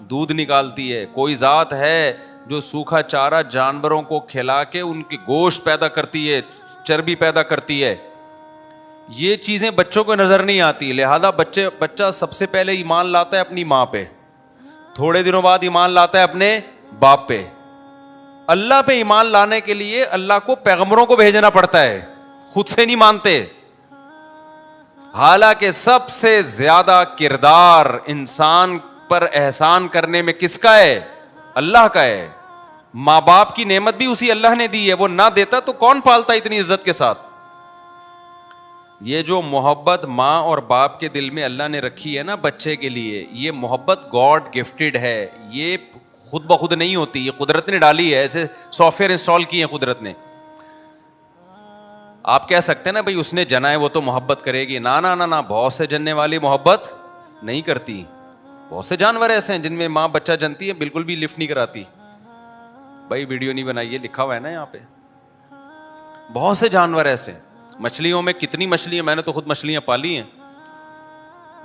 دودھ نکالتی ہے, کوئی ذات ہے جو سوکھا چارہ جانوروں کو کھلا کے ان کے گوشت پیدا کرتی ہے, چربی پیدا کرتی ہے. یہ چیزیں بچوں کو نظر نہیں آتی, لہذا بچہ سب سے پہلے ایمان لاتا ہے اپنی ماں پہ, تھوڑے دنوں بعد ایمان لاتا ہے اپنے باپ پہ. اللہ پہ ایمان لانے کے لیے اللہ کو پیغمبروں کو بھیجنا پڑتا ہے, خود سے نہیں مانتے. حالانکہ سب سے زیادہ کردار انسان پر احسان کرنے میں کس کا ہے؟ اللہ کا ہے. ماں باپ کی نعمت بھی اسی اللہ نے دی ہے, وہ نہ دیتا تو کون پالتا اتنی عزت کے ساتھ. یہ جو محبت ماں اور باپ کے دل میں اللہ نے رکھی ہے نا بچے کے لیے, یہ محبت گاڈ گفٹڈ ہے, یہ خود بخود نہیں ہوتی, یہ قدرت نے ڈالی ہے, ایسے سافٹ ویئر انسٹال کی ہے قدرت نے. آپ کہہ سکتے ہیں نا بھائی اس نے جنا ہے وہ تو محبت کرے گی, نا نا نا نا, بہت سے جننے والی محبت نہیں کرتی. بہت سے جانور ایسے ہیں جن میں ماں بچہ جنتی ہے بالکل بھی لفٹ نہیں کراتی. بھائی ویڈیو نہیں بنائی ہے, لکھا ہوا ہے نا یہاں پہ. بہت سے جانور ایسے, مچھلیوں میں کتنی مچھلیاں, میں نے تو خود مچھلیاں پالی ہیں,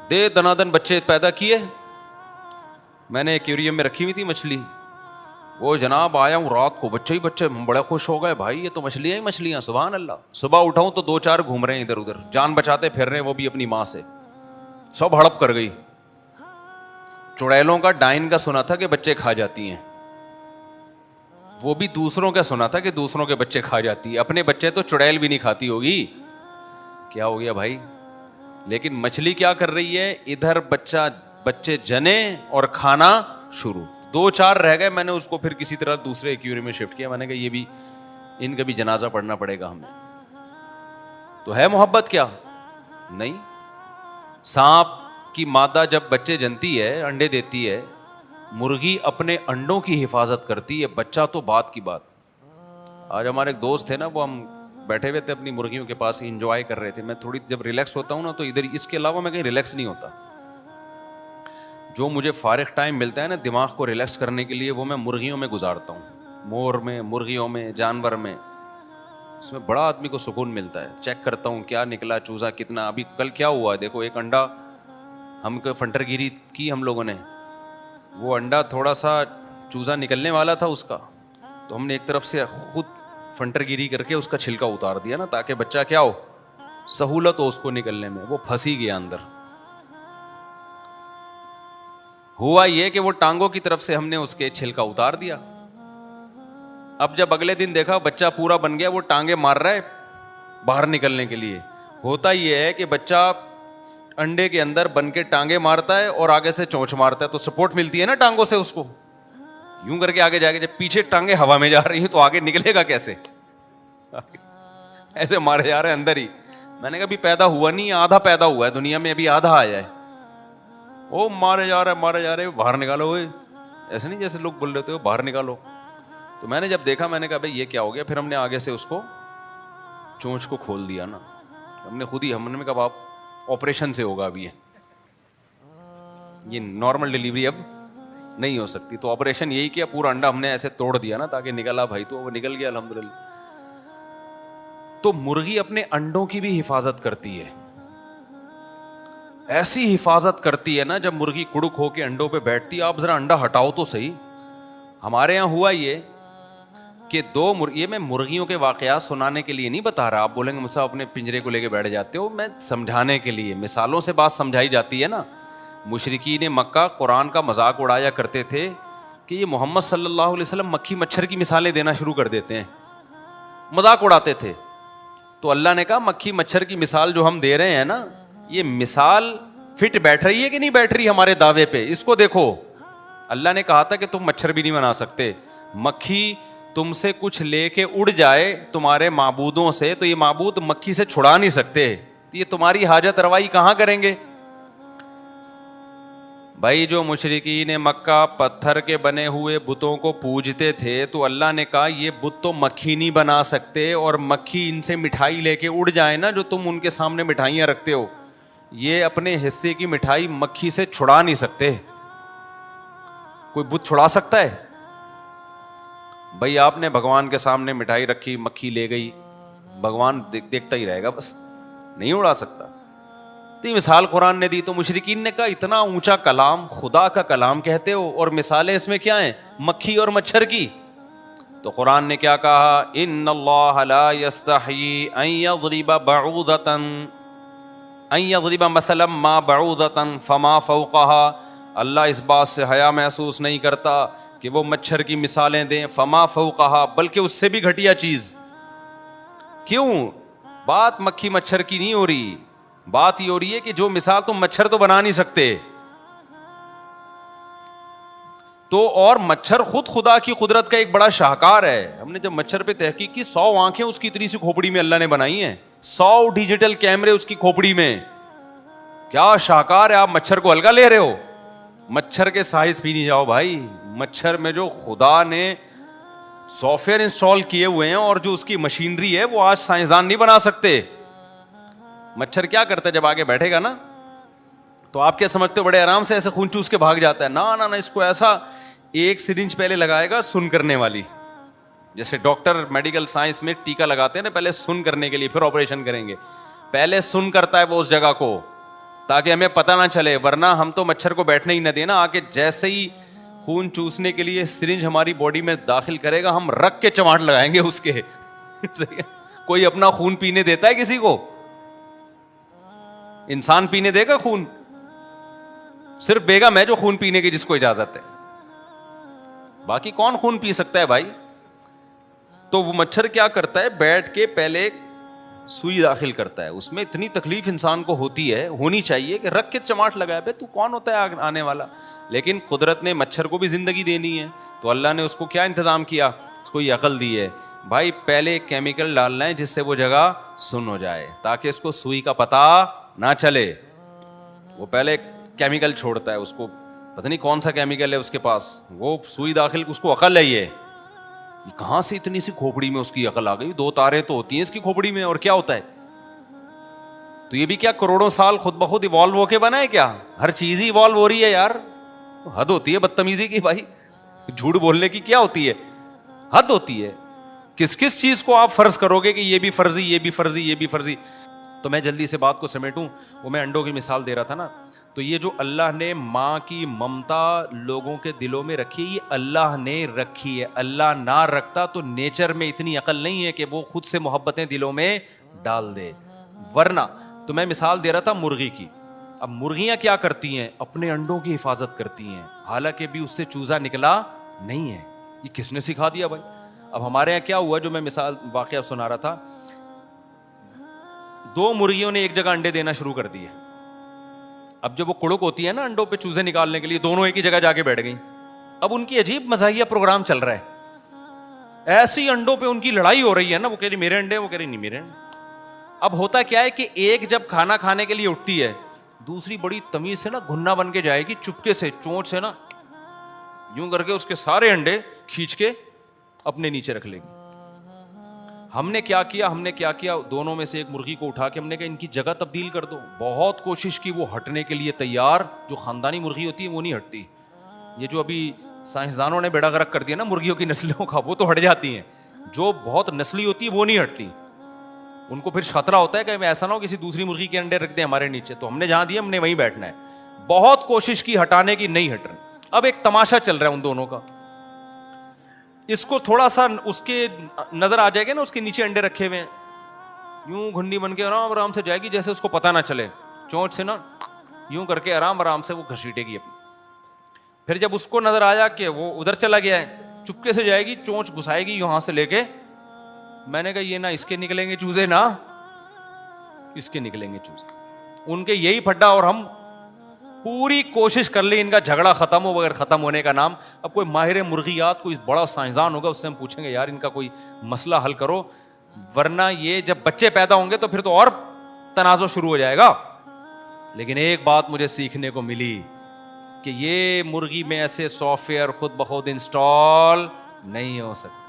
دے دنادن بچے پیدا کیے. میں نے ایکویریم میں رکھی ہوئی تھی مچھلی, وہ جناب آیا ہوں رات کو, بچے ہی بچے بڑے خوش ہو گئے, بھائی یہ تو مچھلیاں ہی مچھلیاں, سبحان اللہ. صبح اٹھاؤں تو 2-4 گھوم رہے ہیں ادھر ادھر, جان بچاتے پھر رہے ہیں, وہ بھی اپنی ماں سے. سب ہڑپ کر گئی. چڑیلوں کا ڈائن کا سنا تھا کہ بچے کھا جاتی ہیں, وہ بھی دوسروں کا سنا تھا کہ دوسروں کے بچے کھا جاتی ہے, اپنے بچے تو چڑیل بھی نہیں کھاتی ہوگی. کیا ہو گیا بھائی؟ لیکن مچھلی کیا کر رہی ہے, ادھر بچے جنے اور کھانا شروع. 2-4 رہ گئے, میں نے اس کو پھر کسی طرح دوسرے ایکویریم میں شفٹ کیا. میں نے کہا یہ بھی ان کا بھی جنازہ پڑھنا پڑے گا ہمیں. تو ہے محبت کیا؟ نہیں. سانپ کی مادہ جب بچے جنتی ہے, انڈے دیتی ہے, مرغی اپنے انڈوں کی حفاظت کرتی ہے, بچہ تو بات کی بات. آج ہمارے ایک دوست تھے نا, وہ ہم بیٹھے ہوئے تھے اپنی مرغیوں کے پاس, انجوائے کر رہے تھے. میں تھوڑی جب ریلیکس ہوتا ہوں نا تو ادھر, اس کے علاوہ میں کہیں ریلیکس نہیں ہوتا. جو مجھے فارغ ٹائم ملتا ہے نا دماغ کو ریلیکس کرنے کے لیے, وہ میں مرغیوں میں گزارتا ہوں, مور میں, مرغیوں میں, جانور میں. اس میں بڑا آدمی کو سکون ملتا ہے. چیک کرتا ہوں کیا نکلا, چوزا کتنا, ابھی کل کیا ہوا دیکھو, ایک انڈا ہم کو فنٹر گیری کی ہم لوگوں نے, وہ انڈا تھوڑا سا چوزا نکلنے والا تھا اس کا, تو ہم نے ایک طرف سے خود فنٹر گیری کر کے اس کا چھلکا اتار دیا نا, تاکہ بچہ کیا ہو, سہولت ہو اس کو نکلنے میں. وہ پھنسی گیا اندر. ہوا یہ کہ وہ ٹانگوں کی طرف سے ہم نے اس کے چھلکا اتار دیا. اب جب اگلے دن دیکھا بچہ پورا بن گیا, وہ ٹانگیں مار رہا ہے باہر نکلنے کے لیے. ہوتا یہ ہے کہ بچہ انڈے کے اندر بن کے ٹانگیں مارتا ہے اور آگے سے چونچ مارتا ہے, تو سپورٹ ملتی ہے نا ٹانگوں سے اس کو, یوں کر کے آگے جائے گا. جب پیچھے ٹانگیں ہوا میں جا رہی ہیں تو آگے نکلے گا کیسے؟ ایسے مارے جا رہے ہیں اندر ہی. میں نے کہا ابھی پیدا ہوا نہیں, آدھا پیدا ہوا ہے دنیا میں, ابھی آدھا آیا ہے. وہ مارے جا رہے, باہر نکالو. ہوئے ایسے نہیں جیسے لوگ بول رہے ہو باہر نکالو. تو میں نے جب دیکھا, میں نے کہا بھائی یہ کیا ہو گیا. پھر ہم نے آگے سے اس کو چونچ کو کھول دیا نا, ہم نے خود ہی, ہم نے کہا آپ آپریشن سے ہوگا ابھی, یہ نارمل ڈیلیوری اب نہیں ہو سکتی. تو آپریشن یہی کیا, پورا انڈا ہم نے ایسے توڑ دیا نا تاکہ نکلا بھائی, تو وہ نکل گیا الحمدللہ. تو مرغی اپنے انڈوں کی بھی حفاظت کرتی ہے, ایسی حفاظت کرتی ہے نا, جب مرغی کڑک ہو کے انڈوں پہ بیٹھتی ہے, آپ ذرا انڈا ہٹاؤ تو صحیح. ہمارے یہاں ہوا یہ کہ یہ میں مرغیوں کے واقعات سنانے کے لیے نہیں بتا رہا. آپ بولیں گے مجھ سے اپنے پنجرے کو لے کے بیٹھ جاتے ہو, میں سمجھانے کے لیے, مثالوں سے بات سمجھائی جاتی ہے نا. مشرکین مکہ قرآن کا مذاق اڑایا کرتے تھے کہ یہ محمد صلی اللہ علیہ وسلم مکھی مچھر کی مثالیں دینا شروع کر دیتے ہیں, مذاق اڑاتے تھے. تو اللہ نے کہا مکھی مچھر کی مثال جو ہم دے رہے ہیں نا, یہ مثال فٹ بیٹھ رہی ہے کہ نہیں بیٹھ رہی ہمارے دعوے پہ, اس کو دیکھو. اللہ نے کہا تھا کہ تم مچھر بھی نہیں بنا سکتے. مکھی تم سے کچھ لے کے اڑ جائے تمہارے معبودوں سے, تو یہ معبود مکھی سے چھڑا نہیں سکتے, یہ تمہاری حاجت روائی کہاں کریں گے؟ بھائی جو مشرکین مکہ پتھر کے بنے ہوئے بتوں کو پوجتے تھے, تو اللہ نے کہا یہ بت تو مکھی نہیں بنا سکتے, اور مکھی ان سے مٹھائی لے کے اڑ جائے نا, جو تم ان کے سامنے مٹھائیاں رکھتے ہو, یہ اپنے حصے کی مٹھائی مکھی سے چھڑا نہیں سکتے. کوئی بت چھڑا سکتا ہے؟ بھائی آپ نے بھگوان کے سامنے مٹھائی رکھی, مکھی لے گئی, بھگوان دیکھتا ہی رہے گا, بس نہیں اڑا سکتا. تو یہ مثال قرآن نے دی. تو مشرکین نے کہا اتنا اونچا کلام خدا کا کلام کہتے ہو اور مثالیں اس میں کیا ہیں؟ مکھی اور مچھر کی. تو قرآن نے کیا کہا؟ ان اللہ لا یستحیی ان یضرب مثلا ما بعوضۃ فما فوقها. اللہ اس بات سے حیا محسوس نہیں کرتا کہ وہ مچھر کی مثالیں دیں. فما فوقها بلکہ اس سے بھی گھٹیا چیز. کیوں؟ بات مکھی مچھر کی نہیں ہو رہی, بات یہ ہو رہی ہے کہ جو مثال تم مچھر تو بنا نہیں سکتے, تو اور مچھر خود خدا کی قدرت کا ایک بڑا شاہکار ہے. ہم نے جب مچھر پہ تحقیق کی 100 آنکھیں اس کی اتنی سی کھوپڑی میں اللہ نے بنائی ہیں, 100 ڈیجیٹل کیمرے اس کی کھوپڑی میں. کیا شاہکار ہے, آپ مچھر کو ہلکا لے رہے ہو. مچھر کے سائز بھی نہیں جاؤ بھائی. مچھر میں جو خدا نے سافٹ ویئر انسٹال کیے ہوئے ہیں اور جو اس کی مشینری ہے وہ آج سائنسدان نہیں بنا سکتے. مچھر کیا کرتا ہے جب آگے بیٹھے گا نا, تو آپ کیا سمجھتے ہو بڑے آرام سے ایسے خون چوس کے بھاگ جاتا ہے؟ نہ اس کو ایسا ایک سرنج پہلے لگائے گا سن کرنے والی, جیسے ڈاکٹر میڈیکل سائنس میں ٹیکا لگاتے ہیں نا, پہلے سن کرنے کے لیے پھر آپریشن کریں گے. پہلے سن کرتا ہے وہ اس جگہ کو تاکہ ہمیں پتہ نہ چلے, ورنہ ہم تو مچھر کو بیٹھنے ہی نہ دینا. آ کے جیسے ہی خون چوسنے کے لیے سرنج ہماری باڈی میں داخل کرے گا, ہم رکھ کے چماٹ لگائیں گے اس کے. کوئی اپنا خون پینے دیتا ہے کسی کو؟ انسان پینے دے گا خون؟ صرف بیگم ہے جو خون پینے کی جس کو اجازت ہے, باقی کون خون پی سکتا ہے بھائی. تو وہ مچھر کیا کرتا ہے, بیٹھ کے پہلے سوئی داخل کرتا ہے. اس میں اتنی تکلیف انسان کو ہوتی ہے, ہونی چاہیے کہ رکھ کے چماٹ لگائے. بھائی تو کون ہوتا ہے آنے والا؟ لیکن قدرت نے مچھر کو بھی زندگی دینی ہے, تو اللہ نے اس کو کیا انتظام کیا؟ اس کو یہ عقل دی ہے بھائی, پہلے کیمیکل ڈالنا ہے جس سے وہ جگہ سن ہو جائے تاکہ اس کو سوئی کا پتہ نہ چلے. وہ پہلے کیمیکل چھوڑتا ہے, اس کو پتہ نہیں کون سا کیمیکل ہے اس کے پاس, وہ سوئی داخل, اس کو عقل ہے. یہ کہاں سے اتنی سی کھوپڑی میں اس کی عقل آ گئی؟ 2 تاریں تو ہوتی ہیں اس کی کھوپڑی میں, اور کیا ہوتا ہے؟ تو یہ بھی کیا کروڑوں سال خود بخود ایوالو ہو کے بنا ہے کیا؟ ہر چیز ہی ایوالو ہو رہی ہے یار. حد ہوتی ہے بدتمیزی کی بھائی, جھوٹ بولنے کی کیا ہوتی ہے؟ حد ہوتی ہے. کس چیز کو آپ فرض کرو گے کہ یہ بھی فرضی, یہ بھی فرضی, یہ بھی فرضی. تو میں جلدی سے بات کو سمیٹوں. وہ میں انڈوں کی مثال دے رہا تھا نا, تو یہ جو اللہ نے ماں کی ممتا لوگوں کے دلوں میں رکھی, یہ اللہ نے رکھی ہے. اللہ نہ رکھتا تو نیچر میں اتنی عقل نہیں ہے کہ وہ خود سے محبتیں دلوں میں ڈال دے, ورنہ. تو میں مثال دے رہا تھا مرغی کی. اب مرغیاں کیا کرتی ہیں؟ اپنے انڈوں کی حفاظت کرتی ہیں, حالانکہ بھی اس سے چوزا نکلا نہیں ہے. یہ کس نے سکھا دیا بھائی؟ اب ہمارے یہاں کیا ہوا, جو میں مثال واقعہ سنا رہا تھا, 2 مرغیوں نے ایک جگہ انڈے دینا شروع کر دیے. اب جب وہ کڑک ہوتی ہے نا انڈوں پہ چوزے نکالنے کے لیے, دونوں ایک ہی جگہ جا کے بیٹھ گئیں. اب ان کی عجیب مزاحیہ پروگرام چل رہا ہے, ایسی انڈوں پہ ان کی لڑائی ہو رہی ہے نا, وہ کہہ رہی میرے انڈے, وہ کہہ رہی نہیں میرے انڈے. اب ہوتا کیا ہے کہ ایک جب کھانا کھانے کے لیے اٹھتی ہے, دوسری بڑی تمیز سے نا گھنا بن کے جائے گی, چپکے سے چونچ سے نا یوں کر کے اس کے سارے انڈے کھینچ کے اپنے نیچے رکھ لے گی. ہم نے کیا کیا, دونوں میں سے ایک مرغی کو اٹھا کے ہم نے کہا ان کی جگہ تبدیل کر دو. بہت کوشش کی, وہ ہٹنے کے لیے تیار. جو خاندانی مرغی ہوتی ہے وہ نہیں ہٹتی. یہ جو ابھی سائنسدانوں نے بیڑا غرق کر دیا نا مرغیوں کی نسلوں کا, وہ تو ہٹ جاتی ہیں. جو بہت نسلی ہوتی ہے وہ نہیں ہٹتی. ان کو پھر خطرہ ہوتا ہے کہ ایسا نہ ہو کسی دوسری مرغی کے انڈے رکھ دیں ہمارے نیچے, تو ہم نے جہاں دیا ہم نے وہیں بیٹھنا ہے. بہت کوشش کی ہٹانے کی, نہیں ہٹ رہے. اب ایک تماشا چل رہا ہے ان دونوں کا. اس کو تھوڑا سا اس کے نظر آ جائے گا نا, اس کے نیچے انڈے رکھے ہوئے ہیں, یوں گھنی بن کے آرام آرام سے جائے گی, جیسے اس کو پتہ نہ چلے, چونچ سے نا یوں کر کے آرام آرام سے وہ گھسیٹے گی اپنی. پھر جب اس کو نظر آیا کہ وہ ادھر چلا گیا ہے, چپکے سے جائے گی, چونچ گھسائے گی یہاں سے لے کے. میں نے کہا یہ نہ اس کے نکلیں گے چوزے, نہ اس کے نکلیں گے چوزے. ان کے یہی پھڈا, اور ہم پوری کوشش کر لی ان کا جھگڑا ختم ہو, بغیر ختم ہونے کا نام. اب کوئی ماہر مرغیات, کوئی بڑا سائنسدان ہوگا, اس سے ہم پوچھیں گے یار ان کا کوئی مسئلہ حل کرو, ورنہ یہ جب بچے پیدا ہوں گے تو پھر تو اور تنازع شروع ہو جائے گا. لیکن ایک بات مجھے سیکھنے کو ملی کہ یہ مرغی میں ایسے سافٹ ویئر خود بخود انسٹال نہیں ہو سکتا.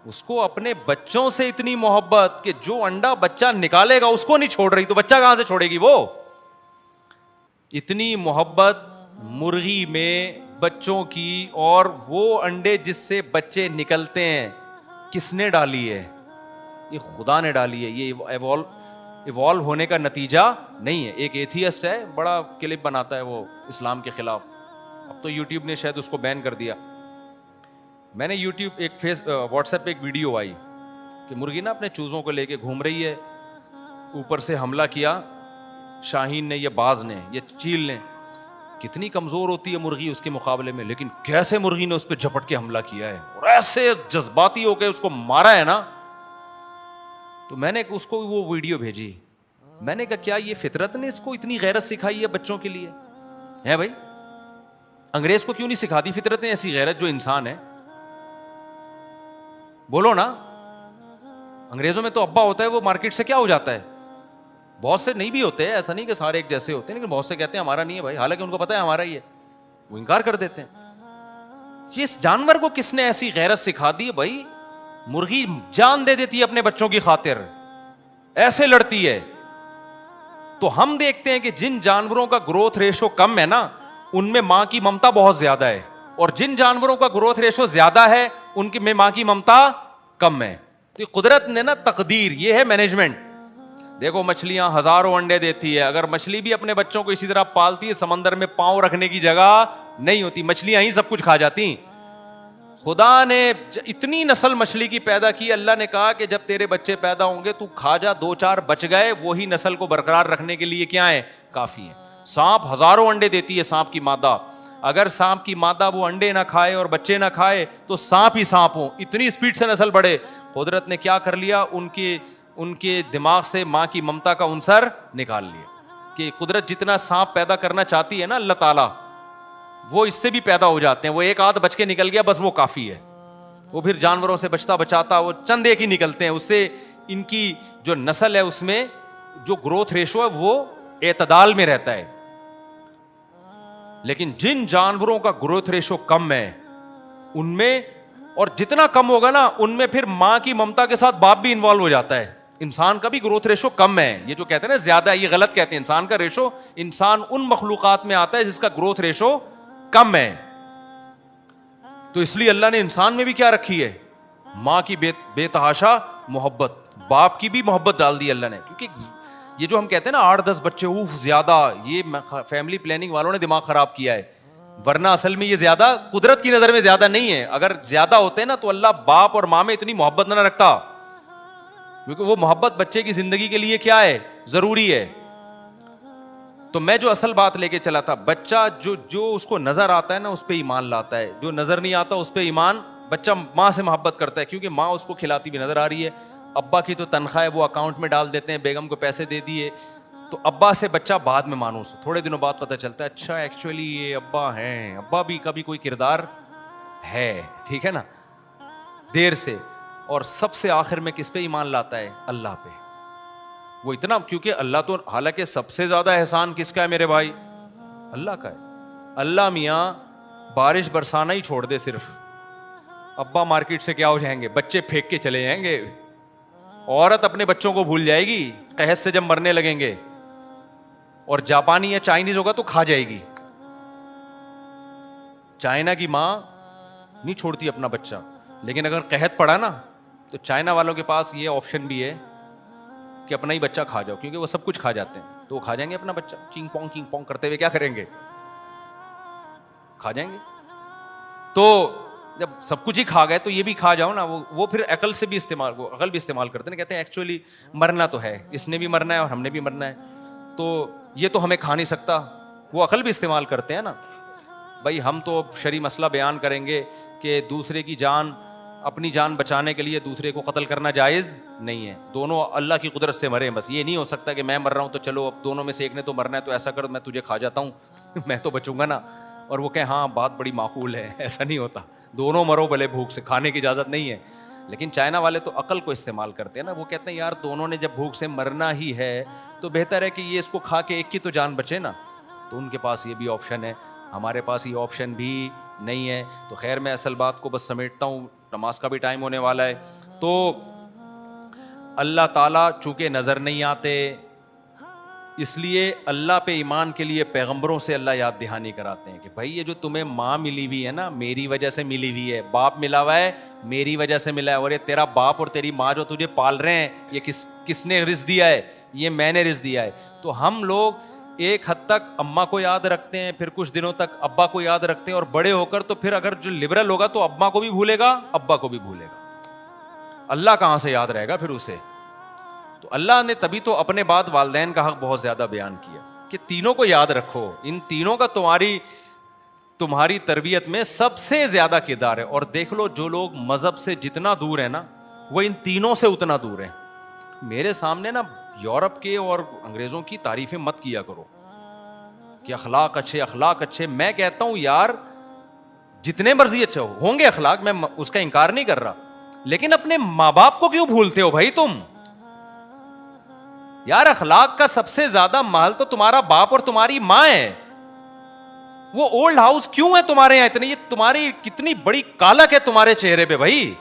اس کو اپنے بچوں سے اتنی محبت کہ جو انڈا بچہ نکالے گا اس کو نہیں چھوڑ رہی, تو بچہ کہاں سے چھوڑے گی وہ؟ اتنی محبت مرغی میں بچوں کی, اور وہ انڈے جس سے بچے نکلتے ہیں کس نے ڈالی ہے؟ یہ خدا نے ڈالی ہے. یہ ایوالو ہونے کا نتیجہ نہیں ہے. ایک ایتھیسٹ ہے, بڑا کلپ بناتا ہے وہ اسلام کے خلاف, اب تو یوٹیوب نے شاید اس کو بین کر دیا. میں نے یوٹیوب ایک واٹس ایپ پہ ایک ویڈیو آئی کہ مرغی نا اپنے چوزوں کو لے کے گھوم رہی ہے, اوپر سے حملہ کیا شاہین نے, یہ باز نے, یہ چیل نے. کتنی کمزور ہوتی ہے مرغی اس کے مقابلے میں, لیکن کیسے مرغی نے اس پہ جھپٹ کے حملہ کیا ہے اور ایسے جذباتی ہو کے اس کو مارا ہے نا. تو میں نے اس کو وہ ویڈیو بھیجی, میں نے کہا کیا یہ فطرت نے اس کو اتنی غیرت سکھائی ہے بچوں کے لیے؟ ہے بھائی, انگریز کو کیوں نہیں سکھاتی فطرت نے ایسی غیرت جو انسان ہے؟ بولو نا. انگریزوں میں تو ابا ہوتا ہے وہ مارکیٹ سے کیا ہو جاتا ہے, بہت سے نہیں بھی ہوتے ہیں, ایسا نہیں کہ سارے ایک جیسے ہوتے ہیں, لیکن بہت سے کہتے ہیں ہمارا نہیں ہے بھائی, حالانکہ ان کو پتا ہے ہمارا ہی ہے, وہ انکار کر دیتے ہیں. یہ اس جانور کو کس نے ایسی غیرت سکھا دی ہے بھائی؟ مرغی جان دے دیتی ہے اپنے بچوں کی خاطر, ایسے لڑتی ہے. تو ہم دیکھتے ہیں کہ جن جانوروں کا گروتھ ریشو کم ہے نا, ان میں ماں کی ممتا بہت زیادہ ہے, اور جن جانوروں کا گروتھ ریشو زیادہ ہے ان میں ماں کی ممتا کم ہے. تو قدرت نے نا تقدیر, یہ ہے مینجمنٹ. دیکھو مچھلیاں ہزاروں انڈے دیتی ہے, اگر مچھلی بھی اپنے بچوں کو اسی طرح پالتی ہے, سمندر میں پاؤں رکھنے کی جگہ نہیں ہوتی, مچھلیاں ہی سب کچھ کھا جاتی. خدا نے اتنی نسل مچھلی کی پیدا کی, اللہ نے کہا کہ جب تیرے بچے پیدا ہوں گے تو کھا جا, 2-4 بچ گئے, وہی نسل کو برقرار رکھنے کے لیے کیا ہے, کافی ہے. سانپ ہزاروں انڈے دیتی ہے, سانپ کی مادہ, اگر سانپ کی مادہ وہ انڈے نہ کھائے اور بچے نہ کھائے تو سانپ ہی سانپ ہوں, اتنی اسپیڈ سے نسل بڑھے. قدرت نے کیا کر لیا, ان کے دماغ سے ماں کی ممتا کا عنصر نکال لیا, کہ قدرت جتنا سانپ پیدا کرنا چاہتی ہے نا اللہ تعالیٰ, وہ اس سے بھی پیدا ہو جاتے ہیں. وہ ایک آدھ بچ کے نکل گیا بس وہ کافی ہے, وہ پھر جانوروں سے بچتا بچاتا وہ چند ایک ہی نکلتے ہیں, اس سے ان کی جو نسل ہے اس میں جو گروتھ ریشو ہے وہ اعتدال میں رہتا ہے. لیکن جن جانوروں کا گروتھ ریشو کم ہے ان میں, اور جتنا کم ہوگا نا ان میں پھر ماں کی ممتا کے ساتھ باپ بھی انوالو ہو جاتا ہے. انسان کا بھی گروتھ ریشو کم ہے, یہ جو کہتے ہیں نا زیادہ ہے, یہ غلط کہتے ہیں. انسان کا ریشو, انسان ان مخلوقات میں آتا ہے جس کا گروتھ ریشو کم ہے. تو اس لیے اللہ نے انسان میں بھی کیا رکھی ہے, ماں کی بے تحاشا محبت, باپ کی بھی محبت ڈال دی اللہ نے. کیونکہ یہ جو ہم کہتے ہیں نا 8-10 بچے زیادہ, یہ فیملی پلاننگ والوں نے دماغ خراب کیا ہے, ورنہ اصل میں یہ زیادہ قدرت کی نظر میں زیادہ نہیں ہے. اگر زیادہ ہوتے نا تو اللہ باپ اور ماں میں اتنی محبت نہ رکھتا, کیونکہ وہ محبت بچے کی زندگی کے لیے کیا ہے, ضروری ہے. تو میں جو اصل بات لے کے چلا تھا, بچہ جو اس کو نظر آتا ہے نا اس پہ ایمان لاتا ہے, جو نظر نہیں آتا اس پہ ایمان, بچہ ماں سے محبت کرتا ہے کیونکہ ماں اس کو کھلاتی بھی نظر آ رہی ہے. ابا کی تو تنخواہ ہے وہ اکاؤنٹ میں ڈال دیتے ہیں, بیگم کو پیسے دے دیے, تو ابا سے بچہ بعد میں مانوس, تھوڑے دنوں بعد پتہ چلتا ہے اچھا ایکچولی یہ ابا ہیں, ابا بھی کبھی کوئی کردار ہے, ٹھیک ہے نا, دیر سے. اور سب سے آخر میں کس پہ ایمان لاتا ہے, اللہ پہ. وہ اتنا, کیونکہ اللہ تو, حالانکہ سب سے زیادہ احسان کس کا ہے میرے بھائی, اللہ کا ہے. اللہ میاں بارش برسانا ہی چھوڑ دے صرف, ابا مارکیٹ سے کیا ہو جائیں گے, بچے پھینک کے چلے جائیں گے, عورت اپنے بچوں کو بھول جائے گی قحط سے جب مرنے لگیں گے, اور جاپانی یا چائنیز ہوگا تو کھا جائے گی. چائنا کی ماں نہیں چھوڑتی اپنا بچہ, لیکن اگر قحط پڑا نا تو چائنا والوں کے پاس یہ آپشن بھی ہے کہ اپنا ہی بچہ کھا جاؤ, کیونکہ وہ سب کچھ کھا جاتے ہیں, تو وہ کھا جائیں گے اپنا بچہ, چینگ پونگ کرتے ہوئے کیا کریں گے, کھا جائیں گے. تو جب سب کچھ ہی کھا گئے تو یہ بھی کھا جاؤ نا. وہ پھر عقل سے بھی استعمال, وہ عقل بھی استعمال کرتے ہیں, کہتے ہیں ایکچولی مرنا تو ہے, اس نے بھی مرنا ہے اور ہم نے بھی مرنا ہے, تو یہ تو ہمیں کھا نہیں سکتا. وہ عقل بھی استعمال کرتے ہیں نا. بھائی ہم تو شرعی مسئلہ بیان کریں گے کہ دوسرے کی جان, اپنی جان بچانے کے لیے دوسرے کو قتل کرنا جائز نہیں ہے, دونوں اللہ کی قدرت سے مرے. بس یہ نہیں ہو سکتا کہ میں مر رہا ہوں تو چلو اب دونوں میں سے ایک نے تو مرنا ہے تو ایسا کر میں تجھے کھا جاتا ہوں میں تو بچوں گا نا, اور وہ کہیں ہاں بات بڑی معقول ہے. ایسا نہیں ہوتا, دونوں مرو بھلے بھوک سے, کھانے کی اجازت نہیں ہے. لیکن چائنا والے تو عقل کو استعمال کرتے ہیں نا, وہ کہتے ہیں یار دونوں نے جب بھوک سے مرنا ہی ہے تو بہتر ہے کہ یہ اس کو کھا کے ایک کی تو جان بچے نا. تو ان کے پاس یہ بھی آپشن ہے, ہمارے پاس یہ آپشن بھی نہیں ہے. تو خیر میں اصل بات کو بس سمیٹتا ہوں, نماز کا بھی ٹائم ہونے والا ہے. تو اللہ تعالیٰ چونکہ نظر نہیں آتے, اس لیے اللہ پہ ایمان کے لیے پیغمبروں سے اللہ یاد دہانی کراتے ہیں کہ بھائی یہ جو تمہیں ماں ملی ہوئی ہے نا میری وجہ سے ملی ہوئی ہے, باپ ملا ہوا ہے میری وجہ سے ملا ہے, اور یہ تیرا باپ اور تیری ماں جو تجھے پال رہے ہیں یہ کس نے رزق دیا ہے, یہ میں نے رزق دیا ہے. تو ہم لوگ ایک حد تک اماں کو یاد رکھتے ہیں, پھر کچھ دنوں تک ابا کو یاد رکھتے ہیں, اور بڑے ہو کر تو پھر اگر جو لبرل ہوگا تو اماں کو بھی بھولے گا, ابا کو بھی بھولے گا. اللہ کہاں سے یاد رہے گا پھر اسے؟ تو اللہ نے تبھی تو اپنے بعد والدین کا حق بہت زیادہ بیان کیا کہ تینوں کو یاد رکھو, ان تینوں کا تمہاری تربیت میں سب سے زیادہ کردار ہے. اور دیکھ لو جو لوگ مذہب سے جتنا دور ہیں نا, وہ ان تینوں سے اتنا دور ہیں. میرے سامنے نا یورپ کے اور انگریزوں کی تعریفیں مت کیا کرو کہ اخلاق اچھے. میں کہتا ہوں یار جتنے مرضی اچھے ہوں گے اخلاق, میں اس کا انکار نہیں کر رہا, لیکن اپنے ماں باپ کو کیوں بھولتے ہو بھائی تم؟ یار اخلاق کا سب سے زیادہ محل تو تمہارا باپ اور تمہاری ماں ہے. وہ اولڈ ہاؤس کیوں ہے تمہارے یہاں اتنے؟ یہ تمہاری کتنی بڑی کالک ہے تمہارے چہرے پہ بھائی.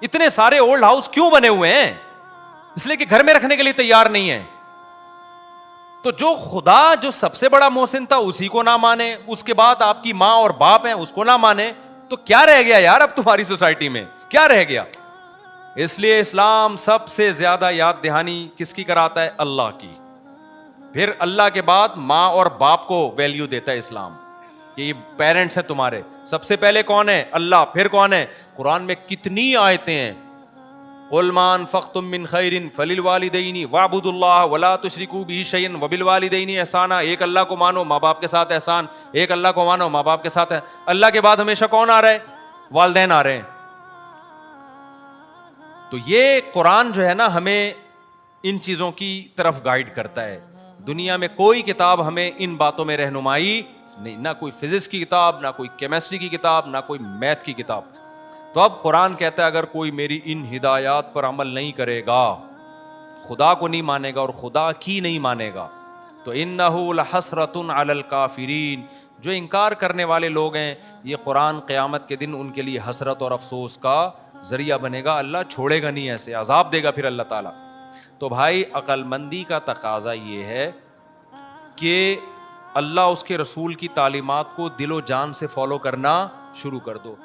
اتنے سارے اولڈ ہاؤس کیوں بنے ہوئے ہیں؟ اس لیے کہ گھر میں رکھنے کے لیے تیار نہیں ہے. تو جو خدا جو سب سے بڑا محسن تھا اسی کو نہ مانے, اس کے بعد آپ کی ماں اور باپ ہیں اس کو نہ مانے, تو کیا رہ گیا یار اب تمہاری سوسائٹی میں؟ کیا رہ گیا؟ اس لیے اسلام سب سے زیادہ یاد دہانی کس کی کراتا ہے؟ اللہ کی. پھر اللہ کے بعد ماں اور باپ کو ویلیو دیتا ہے اسلام کہ یہ پیرنٹس ہیں تمہارے. سب سے پہلے کون ہے؟ اللہ. پھر کون ہے؟ قرآن میں کتنی آیتیں ہیں, قُلْ مَا أَنفَقْتُم مِّن خَيْرٍ فَلِلْوَالِدَيْنِ وَاعْبُدُوا اللَّهَ وَلَا تُشْرِكُوا بِهِ شَيْئًا وَبِالْوَالِدَيْنِ احسانا. ایک اللہ کو مانو, ماں باپ کے ساتھ احسان. ایک اللہ کو مانو, ماں باپ کے ساتھ. اللہ کے بعد ہمیشہ کون آ رہا ہے؟ والدین آ رہے ہیں. تو یہ قرآن جو ہے نا ہمیں ان چیزوں کی طرف گائیڈ کرتا ہے. دنیا میں کوئی کتاب ہمیں ان باتوں میں رہنمائی نہیں, نہ کوئی فزکس کی کتاب, نہ کوئی کیمسٹری کی کتاب, نہ کوئی میتھ کی کتاب. تو اب قرآن کہتا ہے اگر کوئی میری ان ہدایات پر عمل نہیں کرے گا, خدا کو نہیں مانے گا اور خدا کی نہیں مانے گا, تو انہ لحسرۃ علی الکافرین, جو انکار کرنے والے لوگ ہیں یہ قرآن قیامت کے دن ان کے لیے حسرت اور افسوس کا ذریعہ بنے گا. اللہ چھوڑے گا نہیں, ایسے عذاب دے گا پھر اللہ تعالیٰ. تو بھائی عقل مندی کا تقاضا یہ ہے کہ اللہ اس کے رسول کی تعلیمات کو دل و جان سے فالو کرنا شروع کر دو.